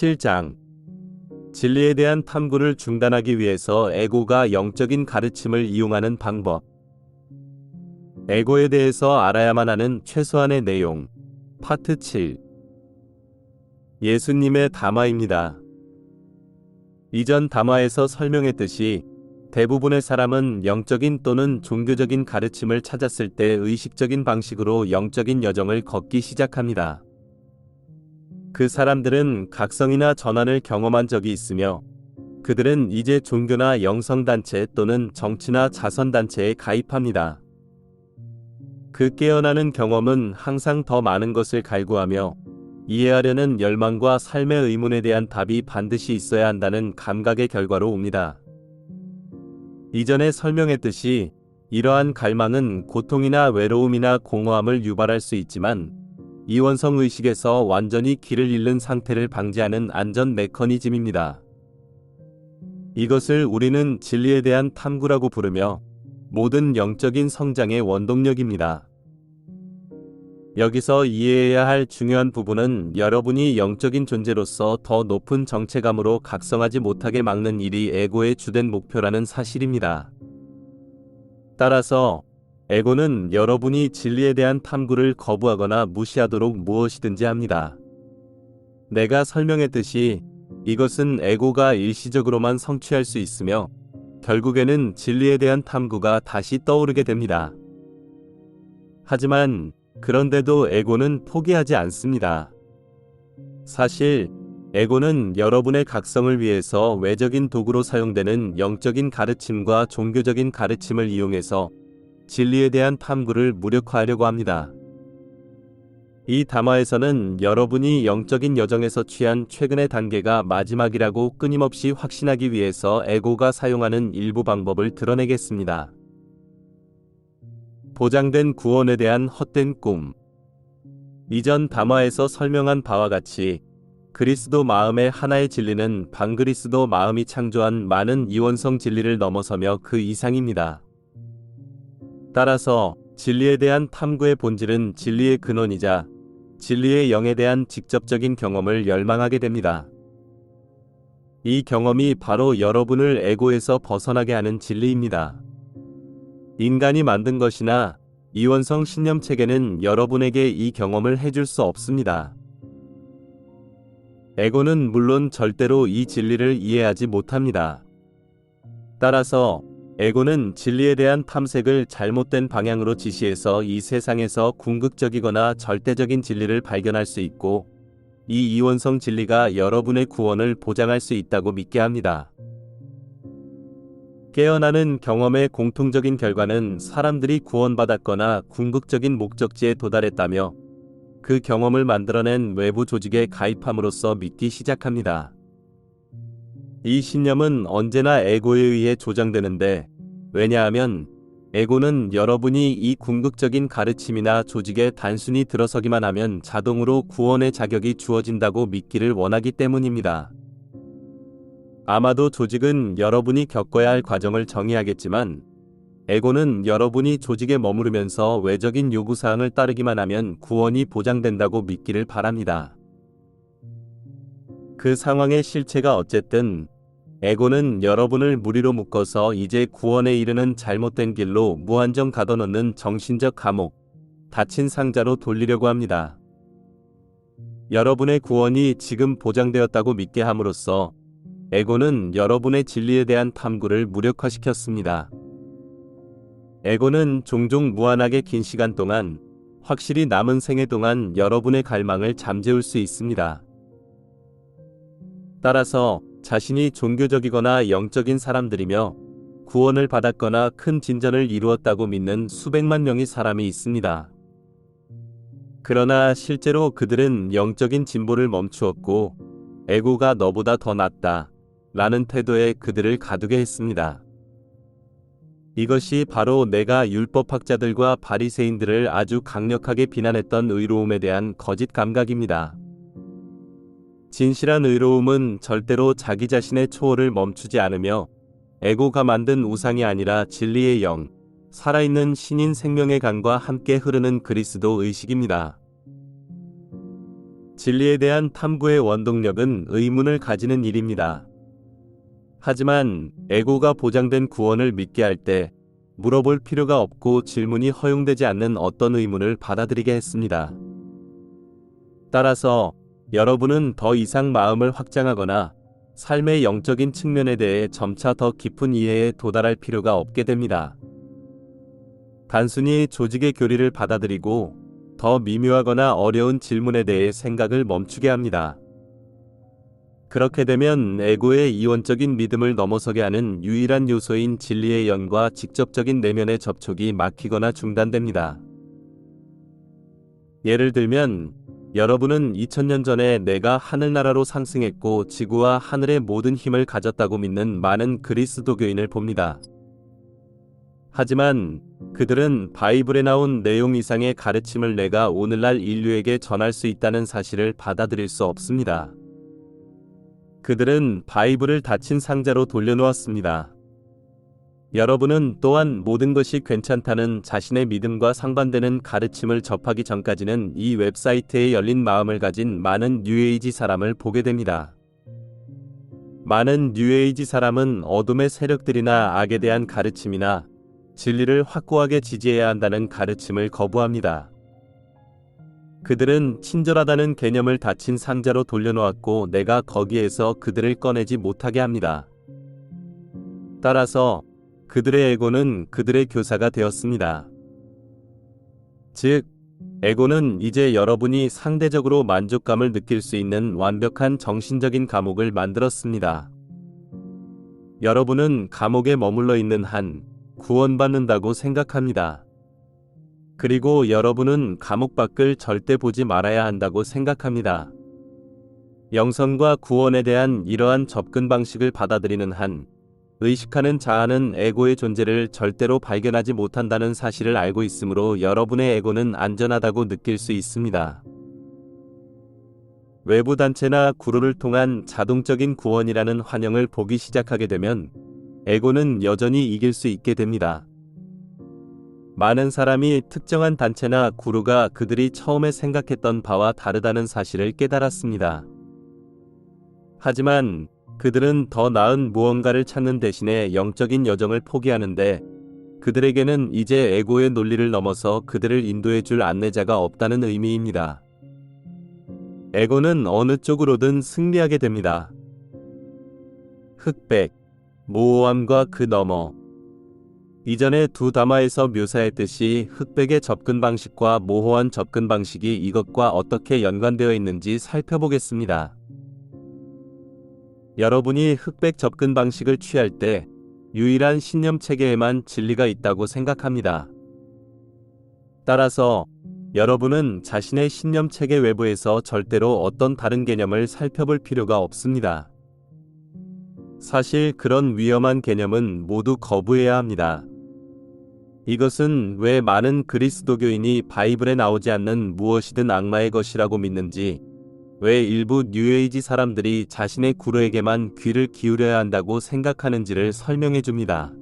7장. 진리에 대한 탐구를 중단하기 위해서 에고가 영적인 가르침을 이용하는 방법. 에고에 대해서 알아야만 하는 최소한의 내용. 파트 7. 예수님의 담화입니다. 이전 담화에서 설명했듯이 대부분의 사람은 영적인 또는 종교적인 가르침을 찾았을 때 의식적인 방식으로 영적인 여정을 걷기 시작합니다. 그 사람들은 각성이나 전환을 경험한 적이 있으며 그들은 이제 종교나 영성단체 또는 정치나 자선단체에 가입합니다. 그 깨어나는 경험은 항상 더 많은 것을 갈구하며 이해하려는 열망과 삶의 의문에 대한 답이 반드시 있어야 한다는 감각의 결과로 옵니다. 이전에 설명했듯이 이러한 갈망은 고통이나 외로움이나 공허함을 유발할 수 있지만 이원성 의식에서 완전히 길을 잃는 상태를 방지하는 안전 메커니즘입니다. 이것을 우리는 진리에 대한 탐구라고 부르며 모든 영적인 성장의 원동력입니다. 여기서 이해해야 할 중요한 부분은 여러분이 영적인 존재로서 더 높은 정체감으로 각성하지 못하게 막는 일이 에고의 주된 목표라는 사실입니다. 따라서 에고는 여러분이 진리에 대한 탐구를 거부하거나 무시하도록 무엇이든지 합니다. 내가 설명했듯이 이것은 에고가 일시적으로만 성취할 수 있으며 결국에는 진리에 대한 탐구가 다시 떠오르게 됩니다. 하지만 그런데도 에고는 포기하지 않습니다. 사실 에고는 여러분의 각성을 위해서 외적인 도구로 사용되는 영적인 가르침과 종교적인 가르침을 이용해서 진리에 대한 탐구를 무력화하려고 합니다. 이 담화에서는 여러분이 영적인 여정에서 취한 최근의 단계가 마지막이라고 끊임없이 확신하기 위해서 에고가 사용하는 일부 방법을 드러내겠습니다. 보장된 구원에 대한 헛된 꿈. 이전 담화에서 설명한 바와 같이 그리스도 마음의 하나의 진리는 반그리스도 마음이 창조한 많은 이원성 진리를 넘어서며 그 이상입니다. 따라서 진리에 대한 탐구의 본질은 진리의 근원이자 진리의 영에 대한 직접적인 경험을 열망하게 됩니다. 이 경험이 바로 여러분을 에고에서 벗어나게 하는 진리입니다. 인간이 만든 것이나 이원성 신념체계는 여러분에게 이 경험을 해줄 수 없습니다. 에고는 물론 절대로 이 진리를 이해하지 못합니다. 따라서 에고는 진리에 대한 탐색을 잘못된 방향으로 지시해서 이 세상에서 궁극적이거나 절대적인 진리를 발견할 수 있고 이 이원성 진리가 여러분의 구원을 보장할 수 있다고 믿게 합니다. 깨어나는 경험의 공통적인 결과는 사람들이 구원받았거나 궁극적인 목적지에 도달했다며 그 경험을 만들어낸 외부 조직에 가입함으로써 믿기 시작합니다. 이 신념은 언제나 에고에 의해 조장되는데 왜냐하면 에고는 여러분이 이 궁극적인 가르침이나 조직에 단순히 들어서기만 하면 자동으로 구원의 자격이 주어진다고 믿기를 원하기 때문입니다. 아마도 조직은 여러분이 겪어야 할 과정을 정의하겠지만 에고는 여러분이 조직에 머무르면서 외적인 요구사항을 따르기만 하면 구원이 보장된다고 믿기를 바랍니다. 그 상황의 실체가 어쨌든 에고는 여러분을 무리로 묶어서 이제 구원에 이르는 잘못된 길로 무한정 가둬놓는 정신적 감옥, 닫힌 상자로 돌리려고 합니다. 여러분의 구원이 지금 보장되었다고 믿게 함으로써 에고는 여러분의 진리에 대한 탐구를 무력화시켰습니다. 에고는 종종 무한하게 긴 시간 동안, 확실히 남은 생애 동안 여러분의 갈망을 잠재울 수 있습니다. 따라서 자신이 종교적이거나 영적인 사람들이며 구원을 받았거나 큰 진전을 이루었다고 믿는 수백만 명의 사람이 있습니다. 그러나 실제로 그들은 영적인 진보를 멈추었고 에고가 너보다 더 낫다 라는 태도에 그들을 가두게 했습니다. 이것이 바로 내가 율법학자들과 바리새인들을 아주 강력하게 비난했던 의로움에 대한 거짓 감각입니다. 진실한 의로움은 절대로 자기 자신의 초월을 멈추지 않으며 에고가 만든 우상이 아니라 진리의 영, 살아있는 신인 생명의 강과 함께 흐르는 그리스도 의식입니다. 진리에 대한 탐구의 원동력은 의문을 가지는 일입니다. 하지만 에고가 보장된 구원을 믿게 할 때 물어볼 필요가 없고 질문이 허용되지 않는 어떤 의문을 받아들이게 했습니다. 따라서 여러분은 더 이상 마음을 확장하거나 삶의 영적인 측면에 대해 점차 더 깊은 이해에 도달할 필요가 없게 됩니다. 단순히 조직의 교리를 받아들이고 더 미묘하거나 어려운 질문에 대해 생각을 멈추게 합니다. 그렇게 되면 에고의 이원적인 믿음을 넘어서게 하는 유일한 요소인 진리의 연과 직접적인 내면의 접촉이 막히거나 중단됩니다. 예를 들면 여러분은 2000년 전에 내가 하늘나라로 상승했고 지구와 하늘의 모든 힘을 가졌다고 믿는 많은 그리스도교인을 봅니다. 하지만 그들은 바이블에 나온 내용 이상의 가르침을 내가 오늘날 인류에게 전할 수 있다는 사실을 받아들일 수 없습니다. 그들은 바이블을 닫힌 상자로 돌려놓았습니다. 여러분은 또한 모든 것이 괜찮다는 자신의 믿음과 상반되는 가르침을 접하기 전까지는 이 웹사이트에 열린 마음을 가진 많은 뉴에이지 사람을 보게 됩니다. 많은 뉴에이지 사람은 어둠의 세력들이나 악에 대한 가르침이나 진리를 확고하게 지지해야 한다는 가르침을 거부합니다. 그들은 친절하다는 개념을 닫힌 상자로 돌려놓았고 내가 거기에서 그들을 꺼내지 못하게 합니다. 따라서 그들의 에고는 그들의 교사가 되었습니다. 즉, 에고는 이제 여러분이 상대적으로 만족감을 느낄 수 있는 완벽한 정신적인 감옥을 만들었습니다. 여러분은 감옥에 머물러 있는 한 구원받는다고 생각합니다. 그리고 여러분은 감옥 밖을 절대 보지 말아야 한다고 생각합니다. 영성과 구원에 대한 이러한 접근 방식을 받아들이는 한 의식하는 자아는 에고의 존재를 절대로 발견하지 못한다는 사실을 알고 있으므로 여러분의 에고는 안전하다고 느낄 수 있습니다. 외부 단체나 구루를 통한 자동적인 구원이라는 환영을 보기 시작하게 되면 에고는 여전히 이길 수 있게 됩니다. 많은 사람이 특정한 단체나 구루가 그들이 처음에 생각했던 바와 다르다는 사실을 깨달았습니다. 하지만 그들은 더 나은 무언가를 찾는 대신에 영적인 여정을 포기하는데 그들에게는 이제 에고의 논리를 넘어서 그들을 인도해 줄 안내자가 없다는 의미입니다. 에고는 어느 쪽으로든 승리하게 됩니다. 흑백, 모호함과 그 너머. 이전의 두 담화에서 묘사했듯이 흑백의 접근 방식과 모호한 접근 방식이 이것과 어떻게 연관되어 있는지 살펴보겠습니다. 여러분이 흑백 접근 방식을 취할 때 유일한 신념 체계에만 진리가 있다고 생각합니다. 따라서 여러분은 자신의 신념 체계 외부에서 절대로 어떤 다른 개념을 살펴볼 필요가 없습니다. 사실 그런 위험한 개념은 모두 거부해야 합니다. 이것은 왜 많은 그리스도교인이 바이블에 나오지 않는 무엇이든 악마의 것이라고 믿는지, 왜 일부 뉴에이지 사람들이 자신의 구루에게만 귀를 기울여야 한다고 생각하는지를 설명해 줍니다.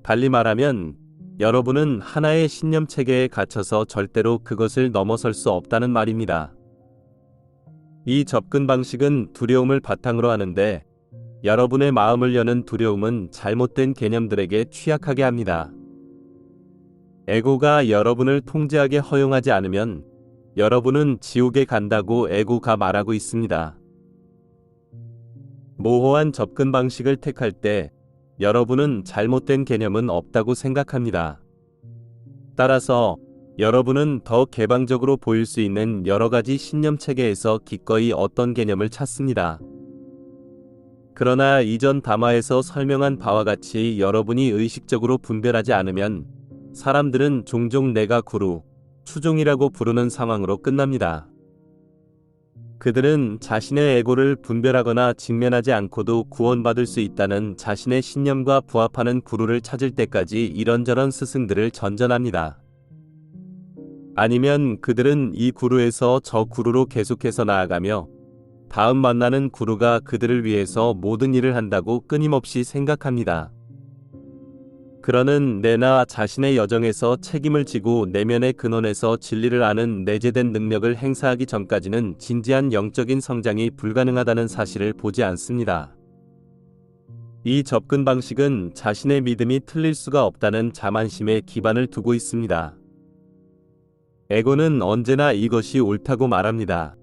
달리 말하면 여러분은 하나의 신념 체계에 갇혀서 절대로 그것을 넘어설 수 없다는 말입니다. 이 접근 방식은 두려움을 바탕으로 하는데 여러분의 마음을 여는 두려움은 잘못된 개념들에게 취약하게 합니다. 에고가 여러분을 통제하게 허용하지 않으면 여러분은 지옥에 간다고 에고가 말하고 있습니다. 모호한 접근 방식을 택할 때 여러분은 잘못된 개념은 없다고 생각합니다. 따라서 여러분은 더 개방적으로 보일 수 있는 여러 가지 신념 체계에서 기꺼이 어떤 개념을 찾습니다. 그러나 이전 담화에서 설명한 바와 같이 여러분이 의식적으로 분별하지 않으면 사람들은 종종 내가 구루, 추종이라고 부르는 상황으로 끝납니다. 그들은 자신의 에고를 분별하거나 직면하지 않고도 구원받을 수 있다는 자신의 신념과 부합하는 구루를 찾을 때까지 이런저런 스승들을 전전합니다. 아니면 그들은 이 구루에서 저 구루로 계속해서 나아가며 다음 만나는 구루가 그들을 위해서 모든 일을 한다고 끊임없이 생각합니다. 그러는 내나 자신의 여정에서 책임을 지고 내면의 근원에서 진리를 아는 내재된 능력을 행사하기 전까지는 진지한 영적인 성장이 불가능하다는 사실을 보지 않습니다. 이 접근 방식은 자신의 믿음이 틀릴 수가 없다는 자만심에 기반을 두고 있습니다. 에고는 언제나 이것이 옳다고 말합니다.